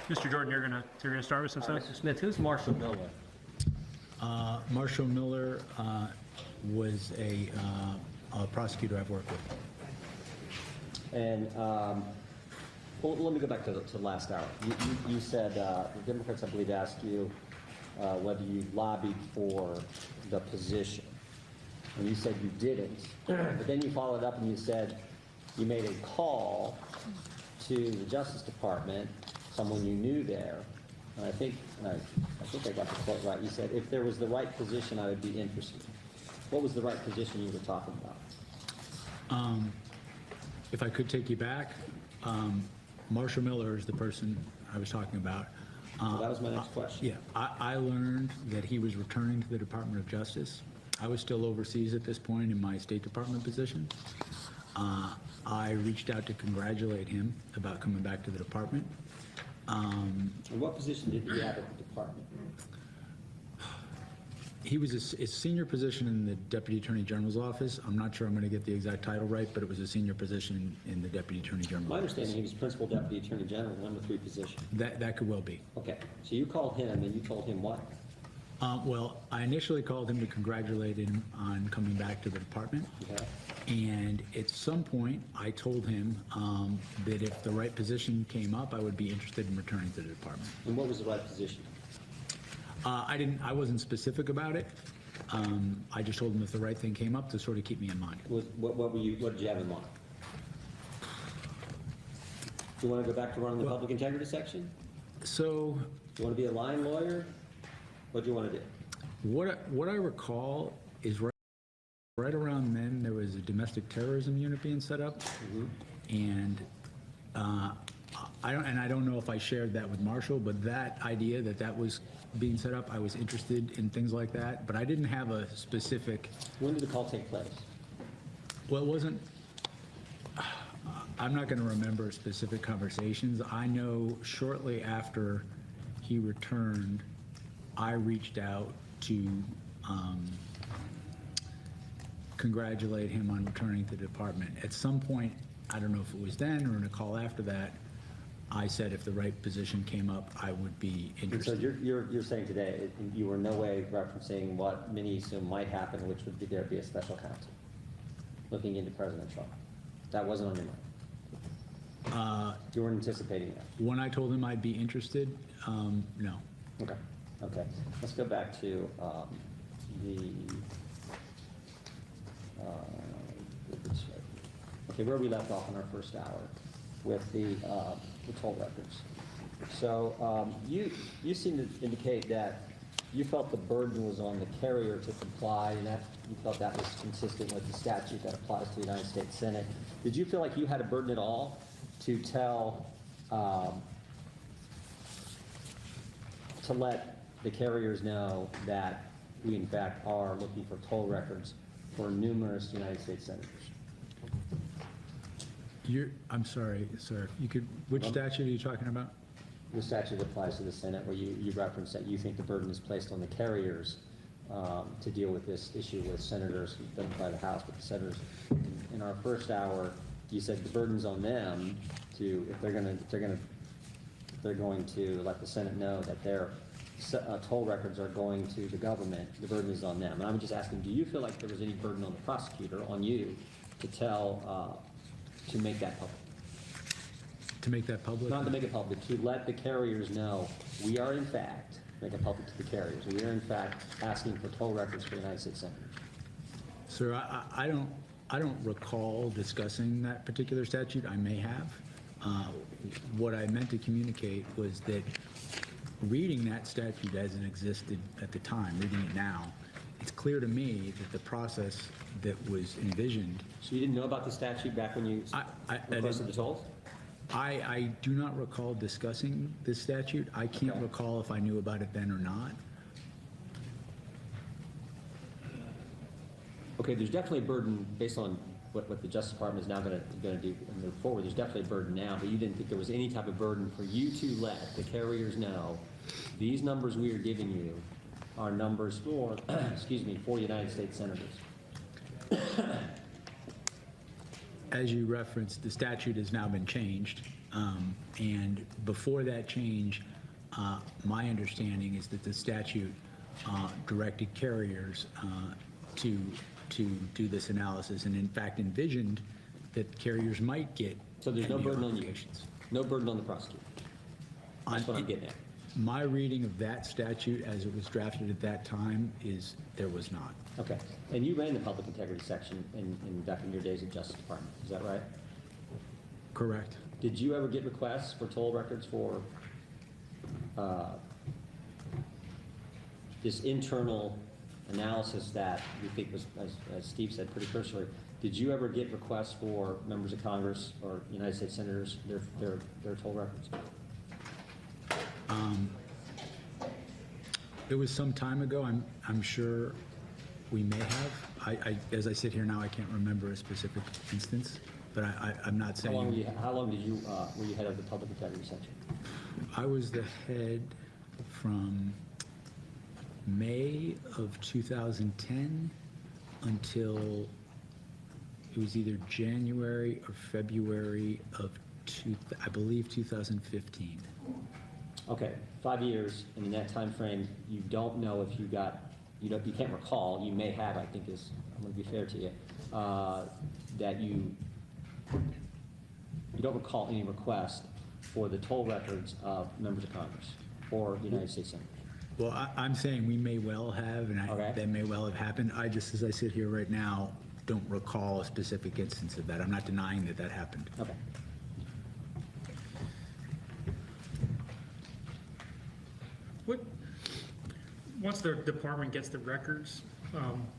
Mr. Jordan, you're gonna start with some stuff? Mr. Smith, who's Marshall Miller? Marshall Miller was a prosecutor I've worked with. And, well, let me go back to last hour. You said, the Democrats, I believe, asked you whether you lobbied for the position. And you said you didn't. But then you followed up and you said you made a call to the Justice Department, someone you knew there. And I think I got the quote right. You said, if there was the right position, I would be interested. What was the right position you were talking about? If I could take you back, Marshall Miller is the person I was talking about. Well, that was my next question. Yeah, I learned that he was returning to the Department of Justice. I was still overseas at this point in my State Department position. I reached out to congratulate him about coming back to the department. And what position did he have at the department? He was a senior position in the Deputy Attorney General's office. I'm not sure I'm going to get the exact title right, but it was a senior position in the Deputy Attorney General's My office. understanding, he was Principal Deputy Attorney General, #3 position. That could well be. Okay, so you called him and you told him what? Well, I initially called him to congratulate him on coming back to the department. Okay. And at some point, I told him that if the right position came up, I would be interested in returning to the department. And what was the right position? I wasn't specific about it. I just told him if the right thing came up to sort of keep me in mind. What did you have in mind? Do you want to go back to running the public integrity section? So Do you want to be a line lawyer? What do you want to do? what I recall is right around then, there was a domestic terrorism unit being set up. And I don't know if I shared that with Marshall, but that idea that was being set up, I was interested in things like that, but I didn't have a specific. When did the call take place? Well, it wasn't, I'm not going to remember specific conversations. I know shortly after he returned, I reached out to congratulate him on returning to the department. At some point, I don't know if it was then or in a call after that, I said if the right position came up, I would be And so interested. you're saying today, you were no way referencing what many assume might happen, which would be there be a special counsel looking into President Trump. That wasn't on your mind. You weren't anticipating that. When I told him I'd be interested, no. Okay. Okay. Let's go back to where we left off in our first hour with the toll records. So you seem to indicate that you felt the burden was on the carrier to comply, and that you felt that was consistent with the statute that applies to the United States Senate. Did you feel like you had a burden at all to tell to let the carriers know that we in fact are looking for toll records for numerous United States senators? I'm sorry, sir. Which statute are you talking about? The statute applies to the Senate, where you reference that you think the burden is placed on the carriers to deal with this issue with senators. It doesn't apply to the House, but the senators. In our first hour, you said the burden's on them to, if they're going to let the Senate know that their toll records are going to the government, the burden is on them. And I'm just asking, do you feel like there was any burden on the prosecutor, on you, to tell, to make that public? To make that public? Not to make it public, to let the carriers know, we are in fact, make it public to the carriers, we are in fact asking for toll records for United States senators. Sir, I don't recall discussing that particular statute. I may have. What I meant to communicate was that reading that statute as it existed at the time, reading it now, it's clear to me that the process that was envisioned. So you didn't know about the statute back when you requested the tolls? I do not recall discussing this statute. I can't recall if I knew about it then or not. Okay, there's definitely a burden based on what the Justice Department is now going to do and move forward. There's definitely a burden now, but you didn't think there was any type of burden for you to let the carriers know these numbers we are giving you are numbers for, excuse me, for United States senators. as you referenced, the statute has now been changed. And before that change, my understanding is that the statute directed carriers to do this analysis, and in fact envisioned that carriers might get. So there's no NDO burden on you? obligations. No burden on the prosecutor? That's what I'm getting at. My reading of that statute as it was drafted at that time is there was not. Okay. And you ran the public integrity section back in your days at Justice Department, is that right? Correct. Did you ever get requests for toll records for this internal analysis that you think was, as Steve said pretty cursorily, did you ever get requests for members of Congress or United States senators, their toll records? It was some time ago. I'm sure we may have. As I sit here now, I can't remember a specific instance, but I'm not saying. How long were you head of the public integrity section? I was the head from May of 2010 until it was either January or February of I believe 2015. Okay, 5 years, and in that time frame, you don't know if you got, you can't recall, you may have, I think is, I'm gonna be fair to you, that you don't recall any request for the toll records of members of Congress or United States senators. Well, I'm saying we may well have, and Okay. that may well have happened. I just, as I sit here right now, don't recall a specific instance of that. I'm not denying that that happened. Okay. Once the department gets the records,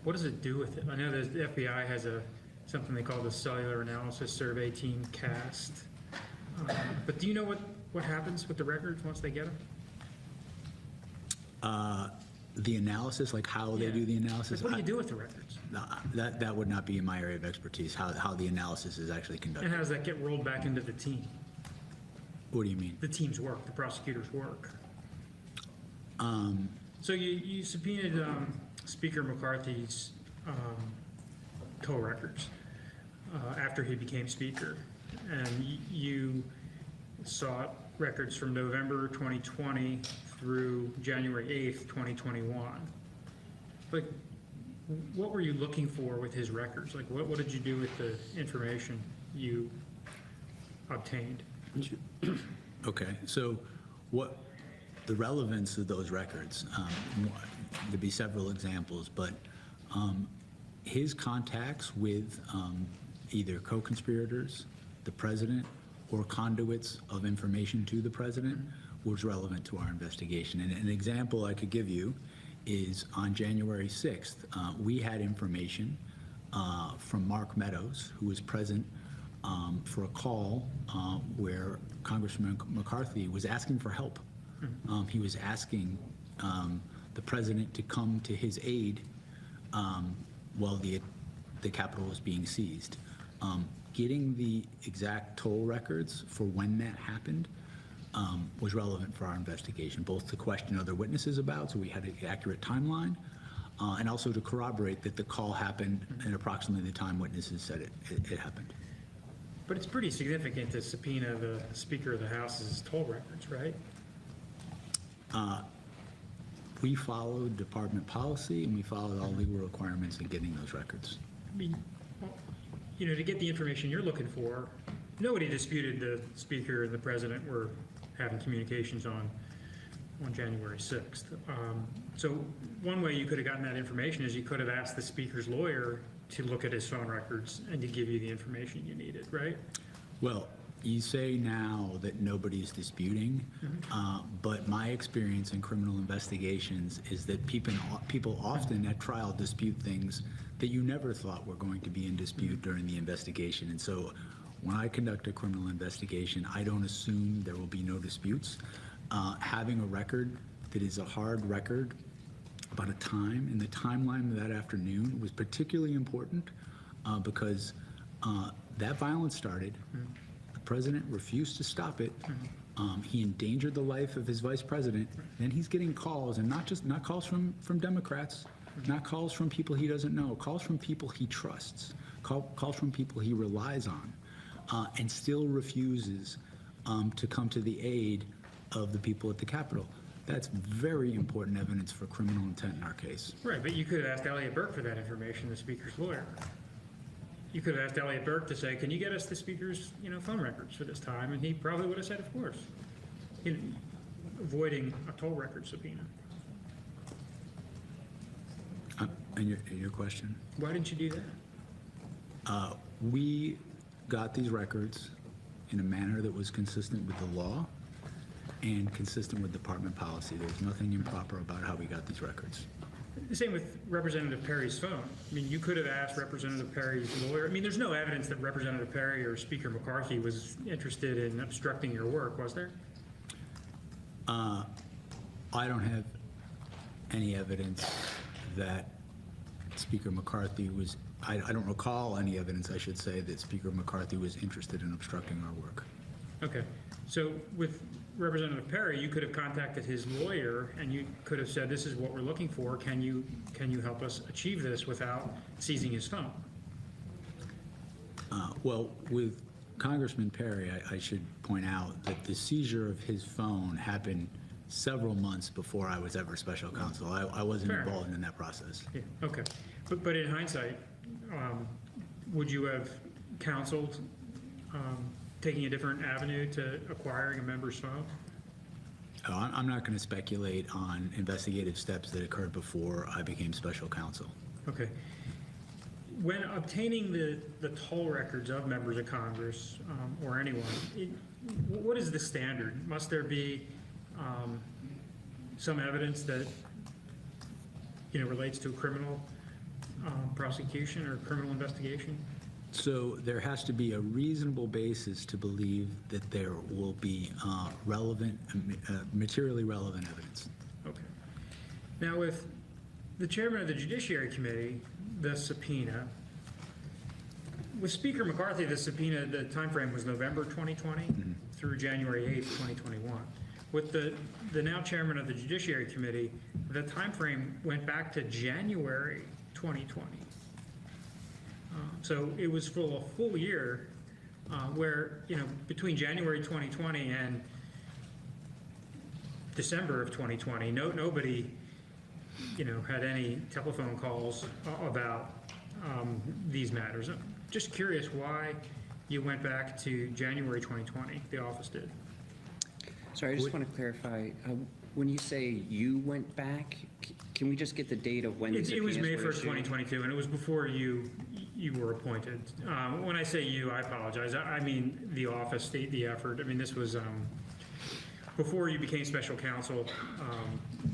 what does it do with it? I know the FBI has something they call the Cellular Analysis Survey Team, CAST. But do you know what happens with the records once they get them? The analysis, like how they do the analysis. Like, what do you do with the records? That would not be in my area of expertise, how the analysis is actually conducted. And how does that get rolled back into the team? What do you mean? The team's work, the prosecutor's work. So you subpoenaed Speaker McCarthy's toll records after he became Speaker, and you sought records from November 2020 through January 8th, 2021. Like, what were you looking for with his records? Like, what did you do with the information you obtained? Okay, so what the relevance of those records, there'd be several examples, but his contacts with either co-conspirators, the president, or conduits of information to the president was relevant to our investigation. And an example I could give you is on January 6th, we had information from Mark Meadows, who was present for a call where Congressman McCarthy was asking for help. He was asking the president to come to his aid while the Capitol was being seized. Getting the exact toll records for when that happened was relevant for our investigation, both to question other witnesses about, so we had an accurate timeline, and also to corroborate that the call happened at approximately the time witnesses said it happened. But it's pretty significant to subpoena the Speaker of the House's toll records, right? We followed department policy and we followed all legal requirements in getting those records. I mean, well, you know, to get the information you're looking for, nobody disputed the Speaker and the President were having communications on January 6th. So one way you could have gotten that information is you could have asked the Speaker's lawyer to look at his phone records and to give you the information you needed, right? Well, you say now that nobody's disputing, but my experience in criminal investigations is that people often at trial dispute things that you never thought were going to be in dispute during the investigation. And so when I conduct a criminal investigation, I don't assume there will be no disputes. Having a record that is a hard record about a time, and the timeline of that afternoon was particularly important because that violence started. The president refused to stop it. He endangered the life of his vice president. Then he's getting calls, and not calls from Democrats, not calls from people he doesn't know, calls from people he trusts. calls from people he relies on, and still refuses to come to the aid of the people at the Capitol. That's very important evidence for criminal intent in our case. Right, but you could have asked Elliot Burke for that information, the speaker's lawyer. You could have asked Elliot Burke to say, can you get us the speaker's, phone records for this time? And he probably would have said, of course. Avoiding a toll record subpoena. And your question? Why didn't you do that? We got these records in a manner that was consistent with the law and consistent with department policy. There was nothing improper about how we got these records. The same with Representative Perry's phone. I mean, you could have asked Representative Perry's lawyer. I mean, there's no evidence that Representative Perry or Speaker McCarthy was interested in obstructing your work, was there? I don't have any evidence that Speaker McCarthy was, I don't recall any evidence, I should say, that Speaker McCarthy was interested in obstructing our work. Okay. So with Representative Perry, you could have contacted his lawyer and you could have said, this is what we're looking for. Can you help us achieve this without seizing his phone? Well, with Congressman Perry, I should point out that the seizure of his phone happened several months before I was ever special counsel. I wasn't Fair. involved in that process. Yeah, okay. But in hindsight, would you have counseled taking a different avenue to acquiring a member's phone? I'm not going to speculate on investigative steps that occurred before I became special counsel. Okay. When obtaining the toll records of members of Congress or anyone, what is the standard? Must there be some evidence that relates to a criminal prosecution or criminal investigation? So there has to be a reasonable basis to believe that there will be materially relevant evidence. Okay. Now, with the chairman of the Judiciary Committee, the subpoena, with Speaker McCarthy, the subpoena, the timeframe was November 2020 through January 8th, 2021. With the now chairman of the Judiciary Committee, the timeframe went back to January 2020. So it was for a full year where, between January 2020 and December of 2020, nobody, had any telephone calls about these matters. I'm just curious why you went back to January 2020, the office did. Sorry, I just want to clarify. When you say you went back, can we just get the date of when the It was subpoenas May were 1st, issued? 2022, and it was before you were appointed. When I say you, I apologize. I mean the office, the effort. I mean, this was before you became special counsel.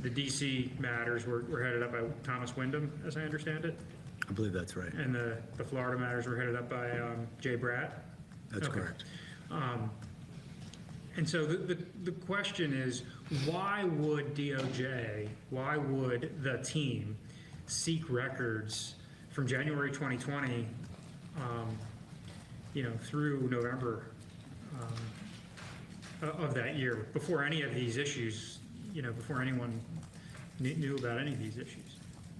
The DC matters were headed up by Thomas Wyndham, as I understand it, I believe that's right. and the Florida matters were headed up by Jay Bratt. That's Okay. correct. And so the question is, why would DOJ, why would the team seek records from January 2020, through November of that year, before any of these issues, before anyone knew about any of these issues?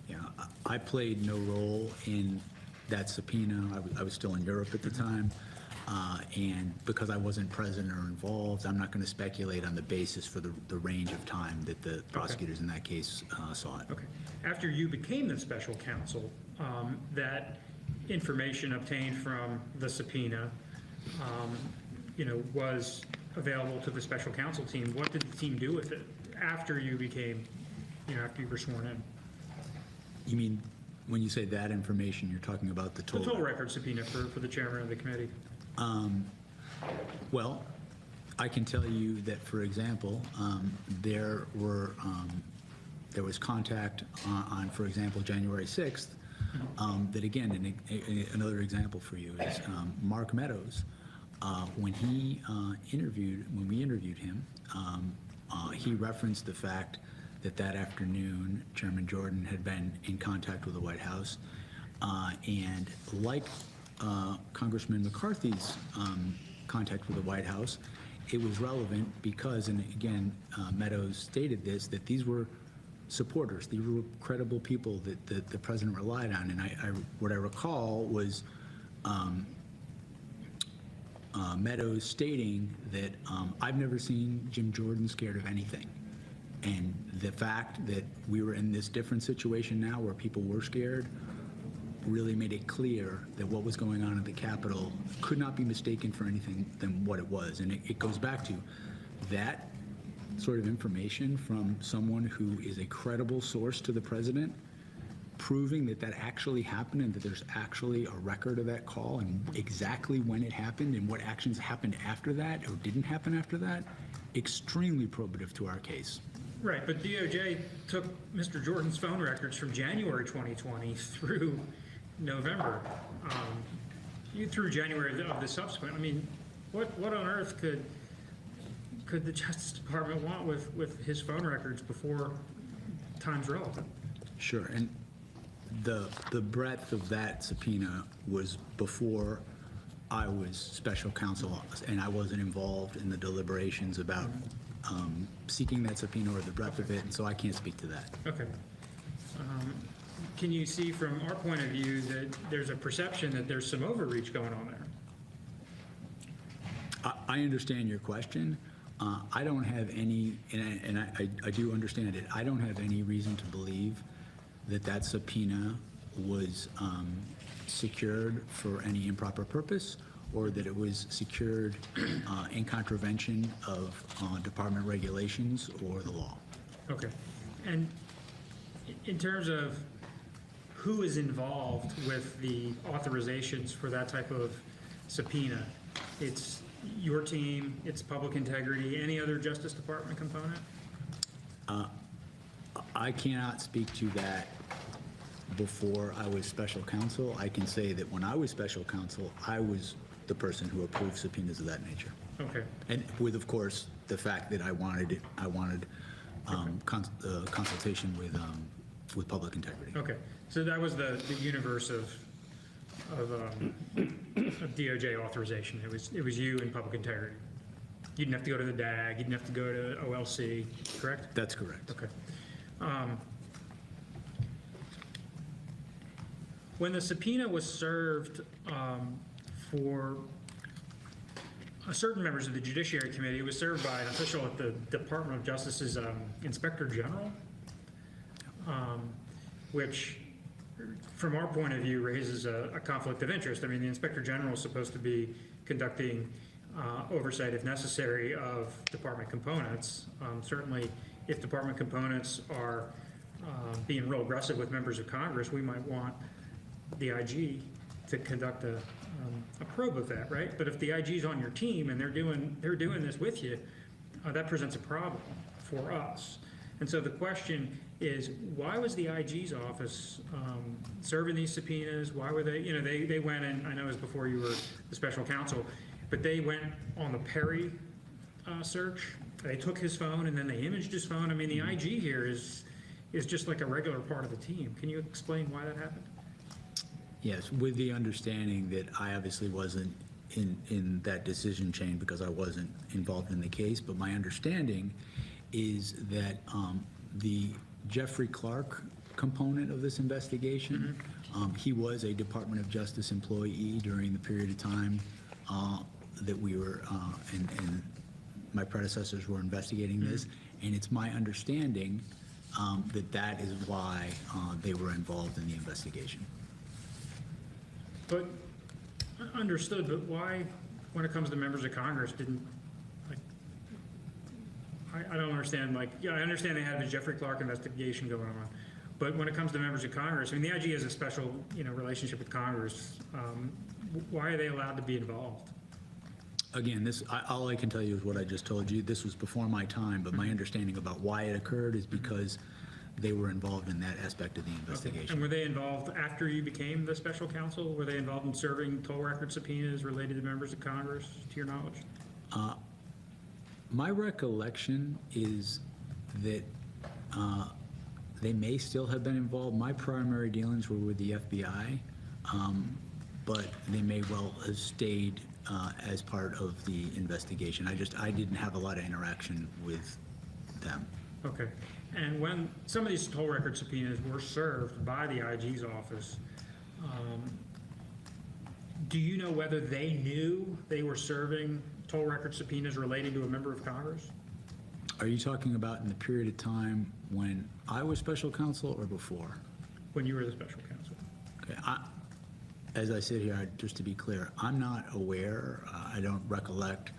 Yeah, I played no role in that subpoena. I was still in Europe at the time. And because I wasn't present or involved, I'm not going to speculate on the basis for the range of time that the prosecutors in that case saw it. Okay. After you became the special counsel, that information obtained from the subpoena, was available to the special counsel team. What did the team do with it after you became, after you were sworn in? You mean, when you say that information, you're talking about the The toll? toll record subpoena for the chairman of the committee. Well, I can tell you that, for example, there was contact on, for example, January 6th, that again, another example for you is Mark Meadows. When we interviewed him, he referenced the fact that afternoon, Chairman Jordan had been in contact with the White House, and like Congressman McCarthy's contact with the White House, it was relevant because, and again, Meadows stated this, that these were supporters, these were credible people that the president relied on. And what I recall was Meadows stating that I've never seen Jim Jordan scared of anything. And the fact that we were in this different situation now where people were scared really made it clear that what was going on at the Capitol could not be mistaken for anything than what it was. And it goes back to that sort of information from someone who is a credible source to the president, proving that that actually happened and that there's actually a record of that call and exactly when it happened and what actions happened after that or didn't happen after that, extremely probative to our case. Right, but DOJ took Mr. Jordan's phone records from January 2020 through November, through January of the subsequent. I mean, what on earth could the Justice Department want with his phone records before time's relevant? Sure, and the breadth of that subpoena was before I was special counsel, and I wasn't involved in the deliberations about seeking that subpoena or the breadth of it, and so I can't speak to that. Okay. Can you see from our point of view that there's a perception that there's some overreach going on there? I understand your question. I don't have any, and I do understand it, I don't have any reason to believe that that subpoena was secured for any improper purpose or that it was secured in contravention of department regulations or the law. Okay. And in terms of who is involved with the authorizations for that type of subpoena, it's your team, it's public integrity, any other Justice Department component? I cannot speak to that before I was special counsel. I can say that when I was special counsel, I was the person who approved subpoenas of that nature. Okay. And with, of course, the fact that I wanted consultation with public integrity. Okay. So that was the universe of DOJ authorization. It was you and public integrity. You didn't have to go to the DAG, you didn't have to go to OLC, correct? That's correct. Okay. When the subpoena was served for certain members of the Judiciary Committee, it was served by an official at the Department of Justice's Inspector General, which, from our point of view, raises a conflict of interest. I mean, the Inspector General is supposed to be conducting oversight, if necessary, of department components. Certainly, if department components are being real aggressive with members of Congress, we might want the IG to conduct a probe of that, right? But if the IG's on your team and they're doing this with you, that presents a problem for us. And so the question is, why was the IG's office serving these subpoenas? Why were they, they went in, I know it was before you were the special counsel, but they went on the Perry search. They took his phone and then they imaged his phone. I mean, the IG here is just like a regular part of the team. Can you explain why that happened? Yes, with the understanding that I obviously wasn't in that decision chain because I wasn't involved in the case, but my understanding is that the Jeffrey Clark component of this investigation, he was a Department of Justice employee during the period of time that we were, and my predecessors were investigating this, and it's my understanding that is why they were involved in the investigation. But, understood, but why, when it comes to members of Congress, didn't, like, I don't understand, like, yeah, I understand they had the Jeffrey Clark investigation going on, but when it comes to members of Congress, I mean, the IG has a special, relationship with Congress. Why are they allowed to be involved? Again, all I can tell you is what I just told you. This was before my time, but my understanding about why it occurred is because they were involved in that aspect of the investigation. And were they involved after you became the special counsel? Were they involved in serving toll record subpoenas related to members of Congress, to your knowledge? My recollection is that they may still have been involved. My primary dealings were with the FBI, but they may well have stayed as part of the investigation. I didn't have a lot of interaction with them. Okay. And when some of these toll record subpoenas were served by the IG's office, Do you know whether they knew they were serving toll record subpoenas relating to a member of Congress? Are you talking about in the period of time when I was special counsel or before? When you were the special counsel? Okay, as I sit here, just to be clear, I'm not aware, I don't recollect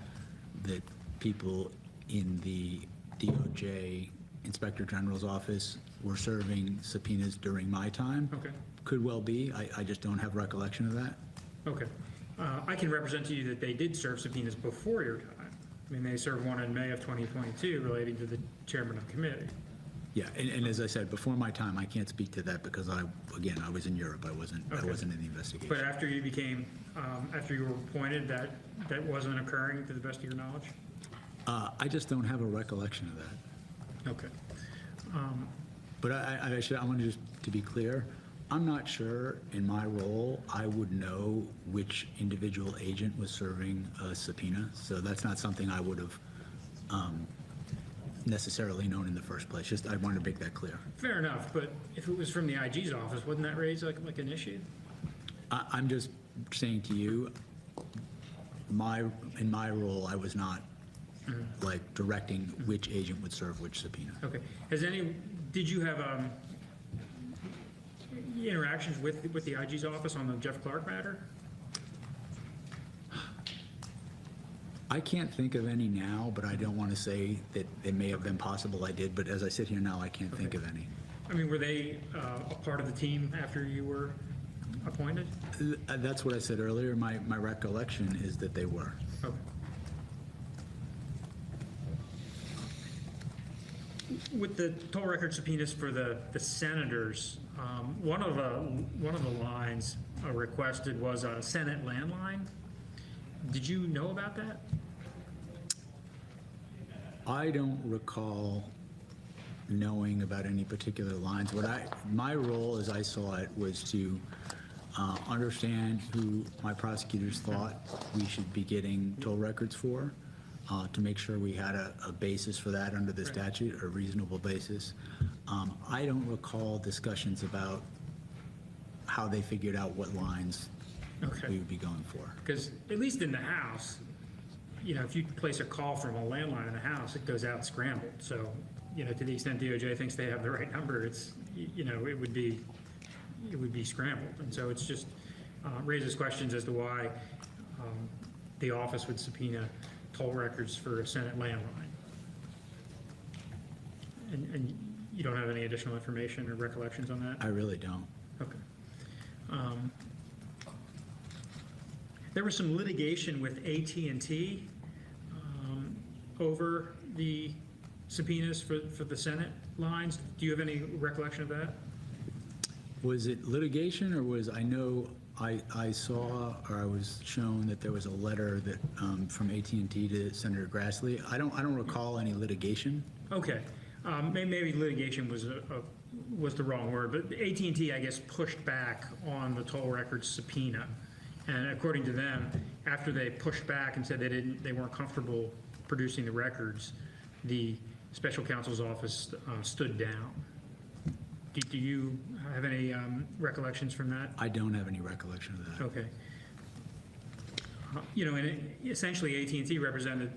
that people in the DOJ Inspector General's office were serving subpoenas during my time. Okay. Could well be, I just don't have recollection of that. Okay. I can represent to you that they did serve subpoenas before your time. I mean, they served one in May of 2022 relating to the chairman of the committee. Yeah, and as I said, before my time, I can't speak to that because I was in Europe, I wasn't in the But investigation. after you became, after you were appointed, that wasn't occurring to the best of your knowledge? I just don't have a recollection of that. Okay. But I want to just to be clear, I'm not sure in my role I would know which individual agent was serving a subpoena, so that's not something I would have necessarily known in the first place. Just I wanted to make that clear. Fair enough, but if it was from the IG's office, wouldn't that raise like an issue? I'm just saying to you, in my role, I was not like directing which agent would serve which subpoena. Okay. Did you have interactions with the IG's office on the Jeff Clark matter? I can't think of any now, but I don't want to say that it may have been possible I did, but as I sit here now, I can't think of any. I mean, were they a part of the team after you were appointed? That's what I said earlier. My recollection is that they were. Okay. With the toll record subpoenas for the senators, one of the lines requested was a Senate landline. Did you know about that? I don't recall knowing about any particular lines. My role, as I saw it, was to understand who my prosecutors thought we should be getting toll records for, to make sure we had a basis for that under the statute, a reasonable basis. I don't recall discussions about how they figured out what lines we would be going for. Because at least in the House, if you place a call from a landline in the House, it goes out scrambled. So, to the extent DOJ thinks they have the right number, it's, it would be scrambled. And so it's just raises questions as to why the office would subpoena toll records for a Senate landline. And you don't have any additional information or recollections on that? I really don't. Okay. There was some litigation with AT&T over the subpoenas for the Senate lines. Do you have any recollection of that? Was it litigation, or I know I saw, or I was shown that there was a letter that from AT&T to Senator Grassley. I don't recall any litigation. Okay. Maybe litigation was the wrong word, but AT&T, I guess, pushed back on the toll record subpoena. And according to them, after they pushed back and said they weren't comfortable producing the records, the special counsel's office stood down. Do you have any recollections from that? I don't have any recollection of that. Okay. And essentially AT&T represented,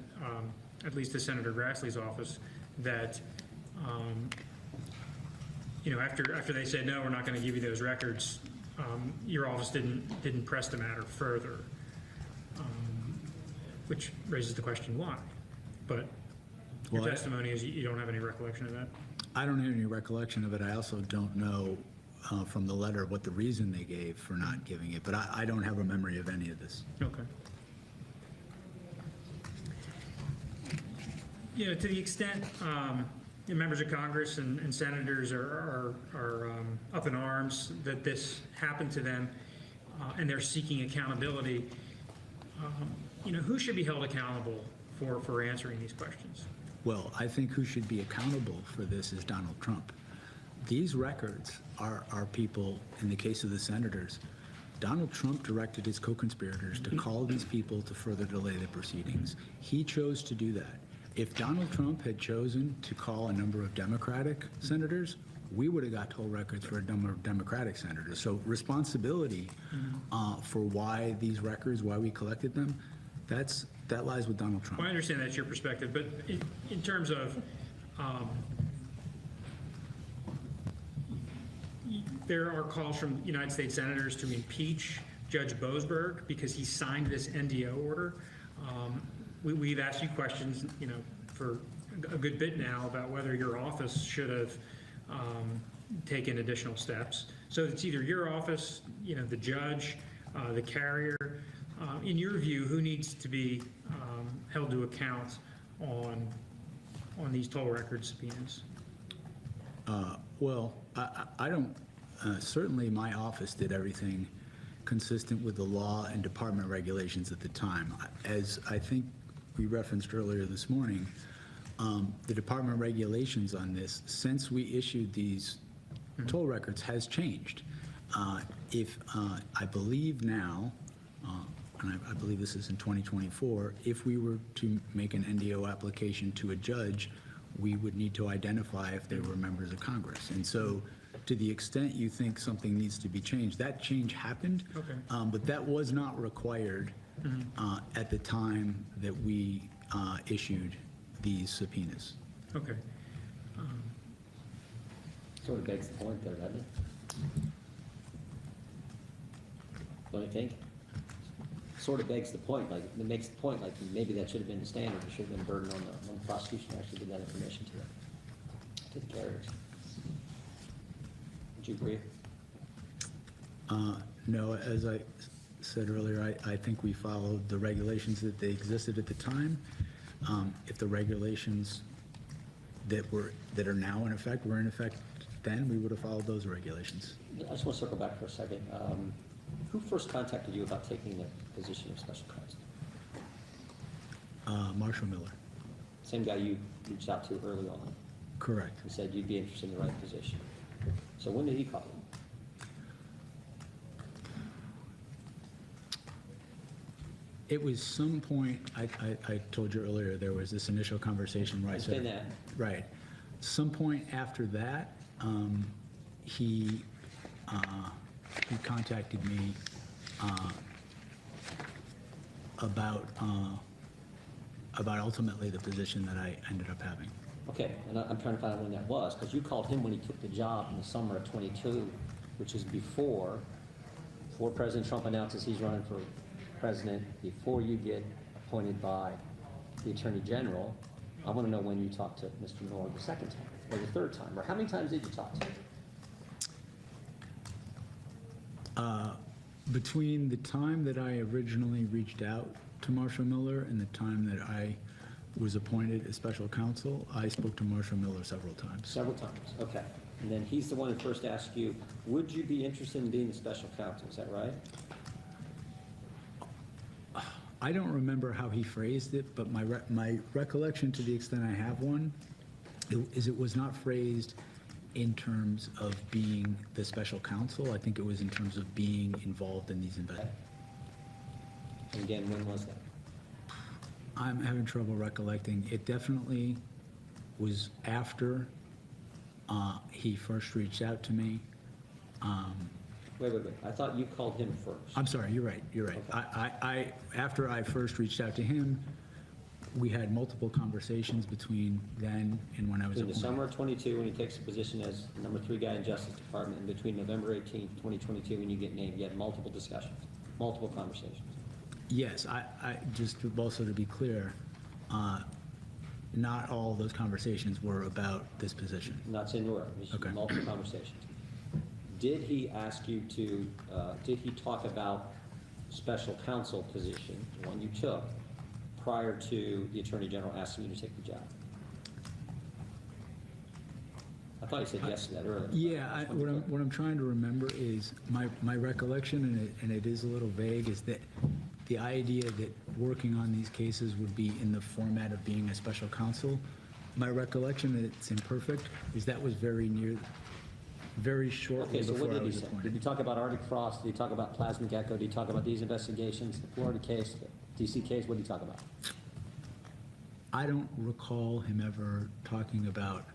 at least to Senator Grassley's office, that, after they said, no, we're not going to give you those records, your office didn't press the matter further, which raises the question why. But your testimony is you don't have any recollection of that? I don't have any recollection of it. I also don't know from the letter what the reason they gave for not giving it, but I don't have a memory of any of this. Okay. To the extent members of Congress and senators are up in arms that this happened to them and they're seeking accountability, who should be held accountable for answering these questions? Well, I think who should be accountable for this is Donald Trump. These records are people, in the case of the senators, Donald Trump directed his co-conspirators to call these people to further delay the proceedings. He chose to do that. If Donald Trump had chosen to call a number of Democratic senators, we would have got toll records for a number of Democratic senators. So responsibility for why these records, why we collected them, that lies with Donald Trump. Well, I understand that's your perspective, but in terms of, there are calls from United States senators to impeach Judge Boasberg because he signed this NDO order. We've asked you questions, for a good bit now about whether your office should have taken additional steps. So it's either your office, the judge, the carrier. In your view, who needs to be held to account on these toll record subpoenas? Well, I don't, certainly my office did everything consistent with the law and department regulations at the time. As I think we referenced earlier this morning, the department regulations on this, since we issued these toll records, has changed. If, I believe now, and I believe this is in 2024, if we were to make an NDO application to a judge, we would need to identify if they were members of Congress. And so to the extent you think something needs to be changed, that change happened. Okay. But that was not required at the time that we issued these subpoenas. Okay. Sort of begs the point there, doesn't it? Don't you think? Sort of begs the point, like, it makes the point, like, maybe that should have been the standard, it should have been burdened on the prosecution to actually give that information to the carriers. Would you agree? No, as I said earlier, I think we followed the regulations that they existed at the time. If the regulations that are now in effect were in effect then, we would have followed those regulations. I just want to circle back for a second. Who first contacted you about taking the position of special counsel? Marshall Miller. Same guy you reached out to early on Correct. and said you'd be interested in the right position. So when did he call you? It was some point, I told you earlier, there was this initial conversation where I said. Understand that. Right. Some point after that, he contacted me about ultimately the position that I ended up having. Okay, and I'm trying to find out when that was, because you called him when he took the job in the summer of '22, which is before President Trump announces he's running for president, before you get appointed by the Attorney General. I want to know when you talked to Mr. Miller the second time, or the third time, or how many times did you talk to him? Between the time that I originally reached out to Marshall Miller and the time that I was appointed as special counsel, I spoke to Marshall Miller several times. Several times, okay. And then he's the one who first asked you, would you be interested in being the special counsel, is that right? I don't remember how he phrased it, but my recollection, to the extent I have one, is it was not phrased in terms of being the special counsel. I think it was in terms of being involved in these Okay. investigations. And again, when was that? I'm having trouble recollecting. It definitely was after he first reached out to me. Wait. I thought you called him first. I'm sorry, you're right. Okay. After I first reached out to him, we had multiple conversations between then and when I was Between the appointed. summer of '22, when he takes the position as number 3 guy in Justice Department, and between November 18th, 2022, when you get named, you had multiple discussions, multiple conversations. Yes, I just also to be clear, not all of those conversations were about this position. I'm not saying you were, just Okay. multiple conversations. Did he ask you to, did he talk about special counsel position, the one you took, prior to the Attorney General asking you to take the job? I thought you said yes to that earlier. Yeah, what I'm trying to remember is my recollection, and it is a little vague, is that the idea that working on these cases would be in the format of being a special counsel. My recollection, that it's imperfect, is that was very shortly Okay, so before what I did he was say? Did appointed. he talk about Arctic Frost? Did he talk about Plasmic Echo? Did he talk about these investigations, the Florida case, the DC case? What did he talk about? I don't recall him ever talking about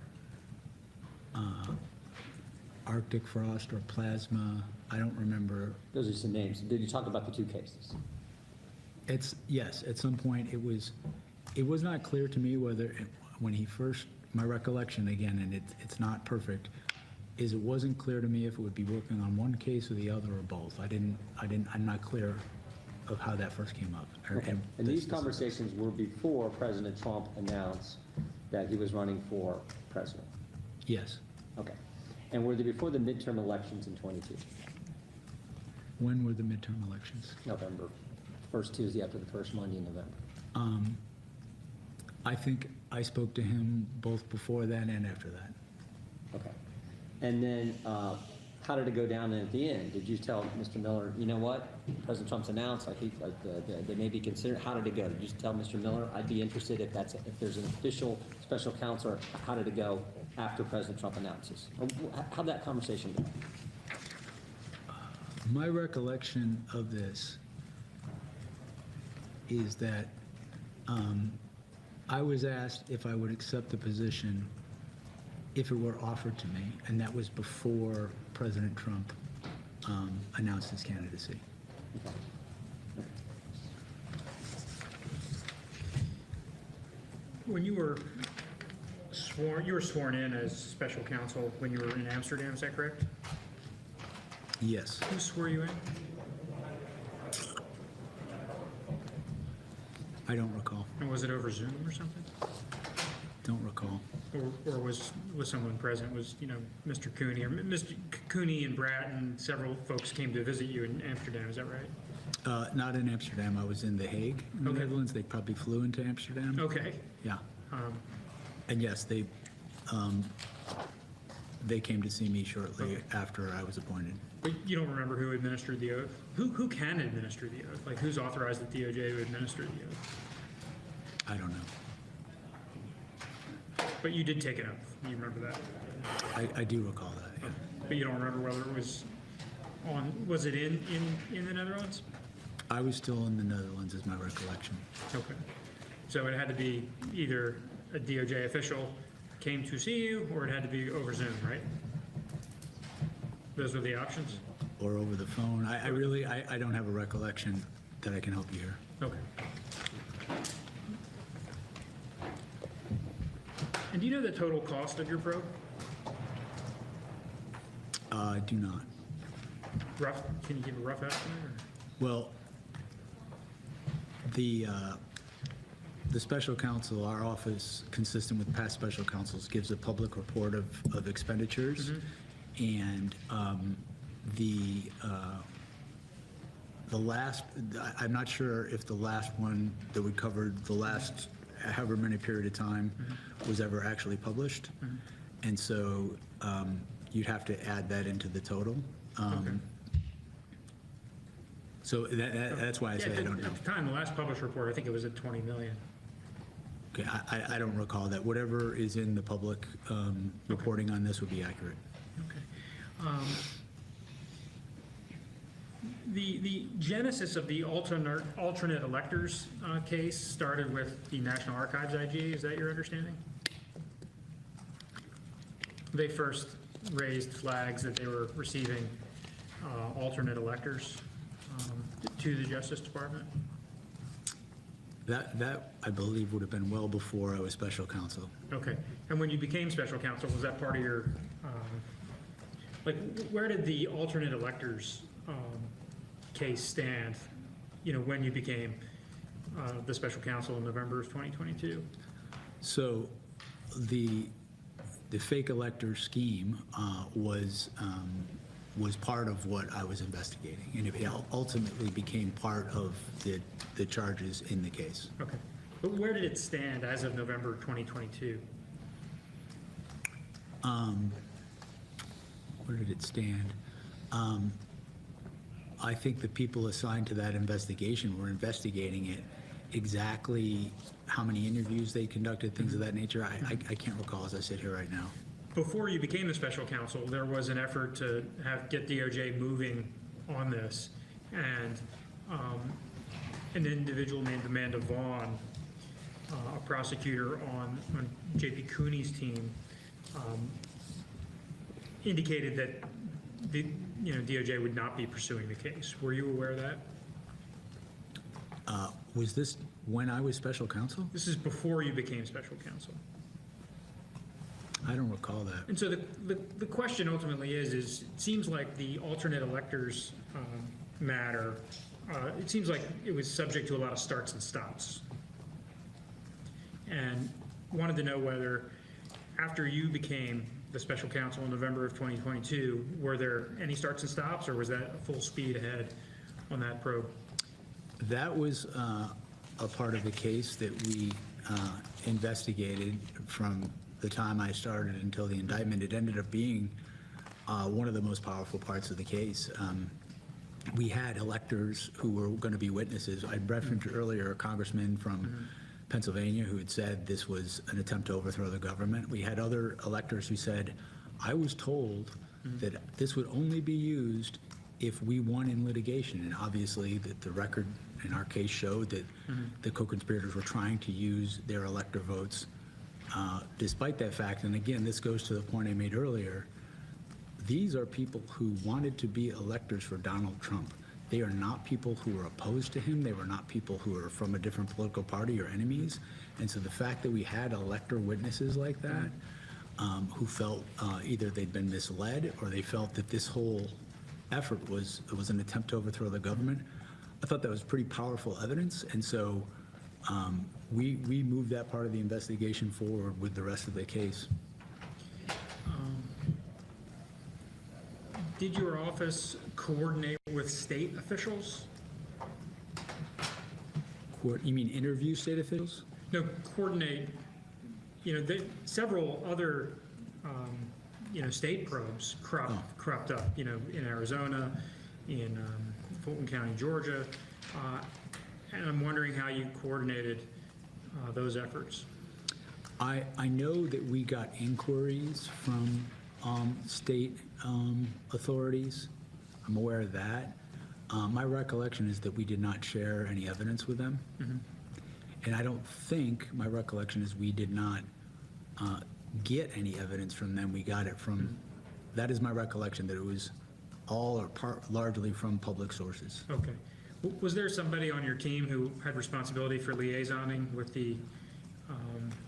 Arctic frost or plasma. I don't remember. Those are some names. Did you talk about the two cases? Yes, at some point it was not clear to me whether, when he first, my recollection again, and it's not perfect, is it wasn't clear to me if it would be working on one case or the other or both. I'm not clear of how that first came up. Okay. And these conversations were before President Trump announced that he was running for president? Yes. Okay. And were they before the midterm elections in '22? When were the midterm elections? November, first Tuesday after the first Monday in November. I think I spoke to him both before that and after that. Okay. And then how did it go down at the end? Did you tell Mr. Miller, you know what, President Trump's announced, they may be considered, how did it go? Did you tell Mr. Miller, I'd be interested if there's an official special counsel, or how did it go after President Trump announces? Or how'd that conversation go? My recollection of this is that I was asked if I would accept the position if it were offered to me, and that was before President Trump announced his candidacy. When you were sworn in as special counsel when you were in Amsterdam, is that correct? Yes. Who swore you in? I don't recall. And was it over Zoom or something? Don't recall. Or was someone present? Was, Mr. Cooney, or Mr. Cooney and Bratt and several folks came to visit you in Amsterdam, is that right? Not in Amsterdam. I was in The Hague, in the Okay. Netherlands. They probably flew into Amsterdam. Okay. Yeah. Um, And yes, they came to see me shortly after I was appointed. But you don't remember who administered the oath? Who can administer the oath? Like, who's authorized at DOJ to administer the oath? I don't know. But you did take an oath. You remember that? I do recall that, yeah. But you don't remember whether it was was it in the Netherlands? I was still in the Netherlands is my recollection. Okay. So it had to be either a DOJ official came to see you, or it had to be over Zoom, right? Those were the options? Or over the phone. I really don't have a recollection that I can help you here. Okay. And do you know the total cost of your probe? I do not. Rough, can you give a rough estimate? Or? Well, the special counsel, our office, consistent with past special counsels, gives a public report of expenditures. And the last, I'm not sure if the last one that we covered, the last however many period of time was ever actually published. And so you'd have to add that into the total. Okay. So that's why I say I don't know. At the time, the last published report, I think it was at 20 million. Okay, I don't recall that. Whatever is in the public reporting on this would be accurate. Okay. The genesis of the alternate electors case started with the National Archives IG, is that your understanding? They first raised flags that they were receiving alternate electors to the Justice Department? That I believe would have been well before I was special counsel. Okay. And when you became special counsel, was that part of your, like, where did the alternate electors case stand, when you became the special counsel in November of 2022? So the fake elector scheme was part of what I was investigating, and it ultimately became part of the charges in the case. Okay. But where did it stand as of November 2022? Where did it stand? I think the people assigned to that investigation were investigating it. Exactly how many interviews they conducted, things of that nature, I can't recall as I sit here right now. Before you became the special counsel, there was an effort to get DOJ moving on this, and an individual named Amanda Vaughn, a prosecutor on J.P. Cooney's team, indicated that the, DOJ would not be pursuing the case. Were you aware of that? Was this when I was special counsel? This is before you became special counsel. I don't recall that. And so the question ultimately is it seems like the alternate electors matter, it seems like it was subject to a lot of starts and stops. And wanted to know whether, after you became the special counsel in November of 2022, were there any starts and stops, or was that full speed ahead on that probe? That was a part of the case that we investigated from the time I started until the indictment. It ended up being one of the most powerful parts of the case. We had electors who were going to be witnesses. I referenced earlier a congressman from Pennsylvania who had said this was an attempt to overthrow the government. We had other electors who said, I was told that this would only be used if we won in litigation. And obviously the record in our case showed that the co-conspirators were trying to use their elector votes despite that fact. And again, this goes to the point I made earlier. These are people who wanted to be electors for Donald Trump. They are not people who are opposed to him. They were not people who are from a different political party or enemies. And so the fact that we had elector witnesses like that who felt either they'd been misled or they felt that this whole effort was an attempt to overthrow the government, I thought that was pretty powerful evidence. And so we moved that part of the investigation forward with the rest of the case. Did your office coordinate with state officials? You mean interview state officials? No, coordinate, several other, state probes cropped up, in Arizona, in Fulton County, Georgia. And I'm wondering how you coordinated those efforts. I know that we got inquiries from state authorities. I'm aware of that. My recollection is that we did not share any evidence with them. And I don't think, my recollection is we did not get any evidence from them. We got it from, that is my recollection, that it was all or largely from public sources. Okay. Was there somebody on your team who had responsibility for liaisoning with the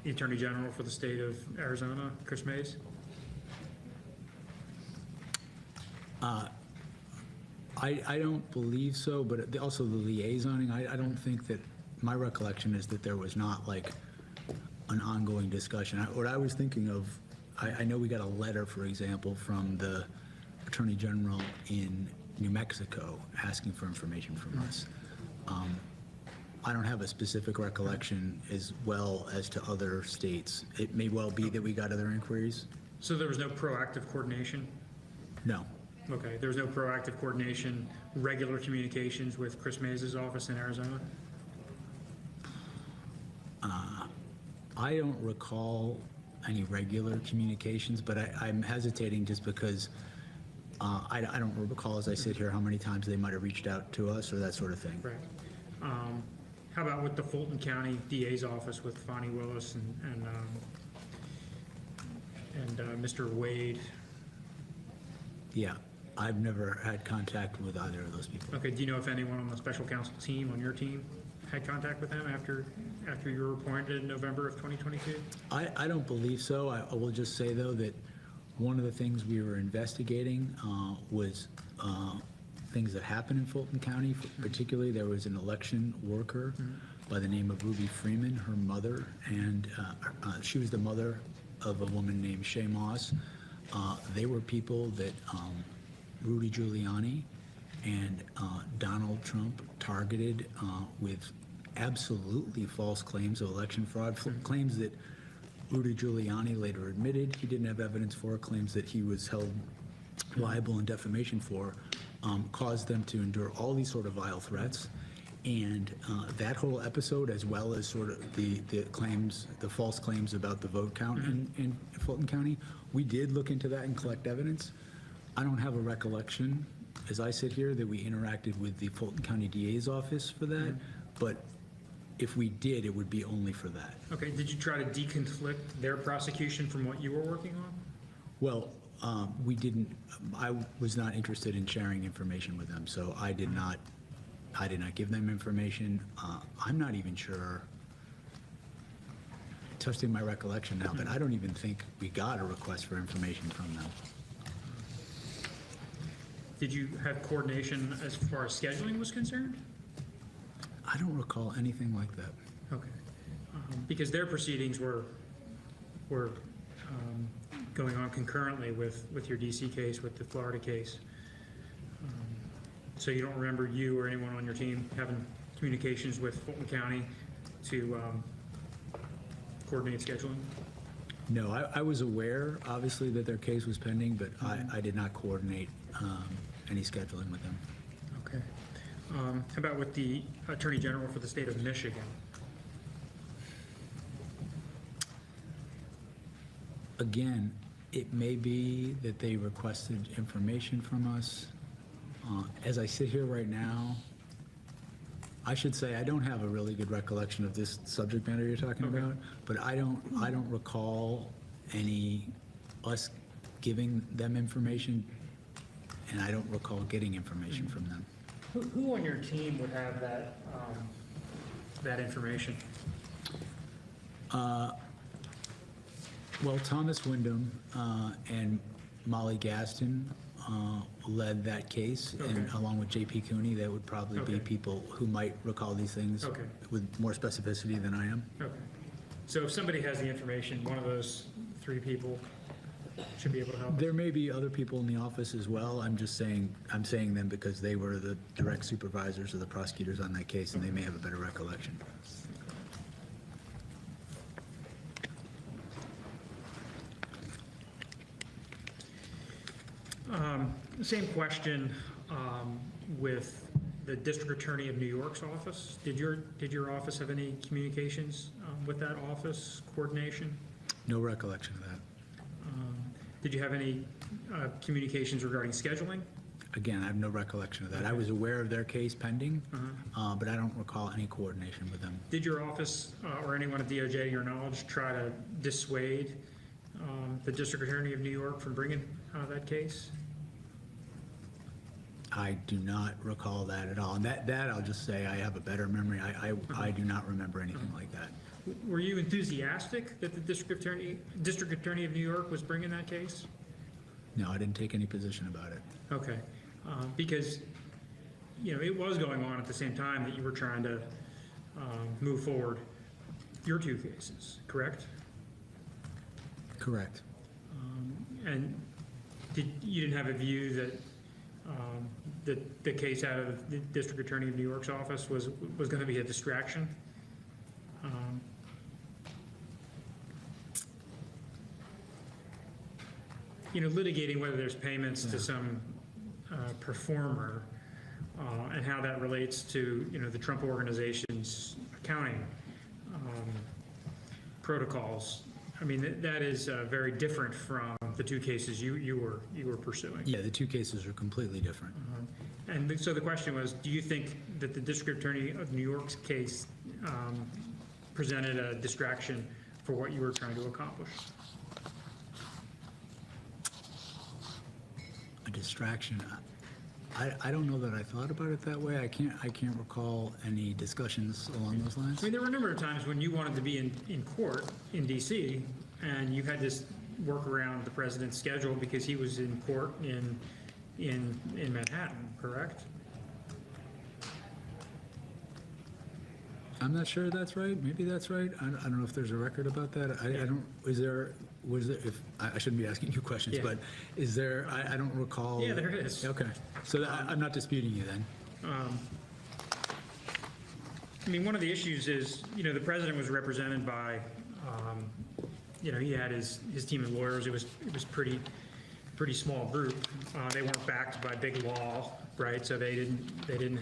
Attorney General for the state of Arizona, Chris Mays? I don't believe so, but also the liaisoning, I don't think that, my recollection is that there was not like an ongoing discussion. What I was thinking of, I know we got a letter, for example, from the Attorney General in New Mexico asking for information from us. I don't have a specific recollection as well as to other states. It may well be that we got other inquiries. So there was no proactive coordination? No. Okay, there was no proactive coordination, regular communications with Chris Mays' office in Arizona? I don't recall any regular communications, but I'm hesitating just because I don't recall, as I sit here, how many times they might have reached out to us or that sort of thing. Right. How about with the Fulton County DA's office with Fonnie Willis and Mr. Wade? Yeah, I've never had contact with either of those people. Okay, do you know if anyone on the special counsel team, on your team, had contact with them after you were appointed in November of 2022? I don't believe so. I will just say, though, that one of the things we were investigating was things that happened in Fulton County. Particularly, there was an election worker by the name of Ruby Freeman, her mother, and she was the mother of a woman named Shay Moss. They were people that Rudy Giuliani and Donald Trump targeted with absolutely false claims of election fraud, claims that Rudy Giuliani later admitted he didn't have evidence for, claims that he was held liable in defamation for, caused them to endure all these sort of vile threats. And that whole episode, as well as sort of the claims, the false claims about the vote count in Fulton County, we did look into that and collect evidence. I don't have a recollection, as I sit here, that we interacted with the Fulton County DA's office for that, but if we did, it would be only for that. Okay, did you try to deconflict their prosecution from what you were working on? Well, We didn't, I was not interested in sharing information with them, so I did not give them information. I'm not even sure, testing my recollection now, but I don't even think we got a request for information from them. Did you have coordination as far as scheduling was concerned? I don't recall anything like that. Okay. Because their proceedings were going on concurrently with your DC case, with the Florida case. So you don't remember you or anyone on your team having communications with Fulton County to coordinate scheduling? No, I was aware, obviously, that their case was pending, but I did not coordinate any scheduling with them. Okay. How about with the Attorney General for the state of Michigan? Again, it may be that they requested information from us. As I sit here right now, I should say I don't have a really good recollection of this subject matter you're talking Okay. about, but I don't recall us giving them information, and I don't recall getting information from them. Who on your team would have that information? Well, Thomas Wyndham and Molly Gaston led that case, and Okay. along with J.P. Cooney, that would probably be Okay. people who might recall these things Okay. with more specificity than I am. Okay. So if somebody has the information, one of those three people should be able to help us? There may be other people in the office as well. I'm saying them because they were the direct supervisors of the prosecutors on that case, and they may have a better recollection. Same question with the District Attorney of New York's office. Did your office have any communications with that office, coordination? No recollection of that. Did you have any communications regarding scheduling? Again, I have no recollection of that. I was aware of their case pending, but I don't recall any coordination with them. Did your office or anyone at DOJ, to your knowledge, try to dissuade the District Attorney of New York from bringing that case? I do not recall that at all. And that I'll just say I have a better memory. I do not remember anything like that. Were you enthusiastic that the District Attorney of New York was bringing that case? No, I didn't take any position about it. Okay, because, it was going on at the same time that you were trying to move forward your two cases, correct? Correct. And you didn't have a view that the case out of the District Attorney of New York's office was going to be a distraction? Litigating whether there's payments to some performer and how that relates to, the Trump Organization's accounting protocols. I mean, that is very different from the two cases you were pursuing. Yeah, the two cases are completely different. And so the question was, do you think that the District Attorney of New York's case presented a distraction for what you were trying to accomplish? A distraction. I don't know that I thought about it that way. I can't recall any discussions along those lines. I mean, there were a number of times when you wanted to be in court in DC, and you had to work around the president's schedule because he was in court in Manhattan, correct? I'm not sure that's right. Maybe that's right. I don't know if there's a record about that. I don't, was there, if, I shouldn't be asking you questions, Yeah. but is there, I don't recall. Yeah, there is. Okay. So I'm not disputing you then. I mean, one of the issues is, the president was represented by, he had his team of lawyers. It was pretty small group. They weren't backed by big law, right? So they didn't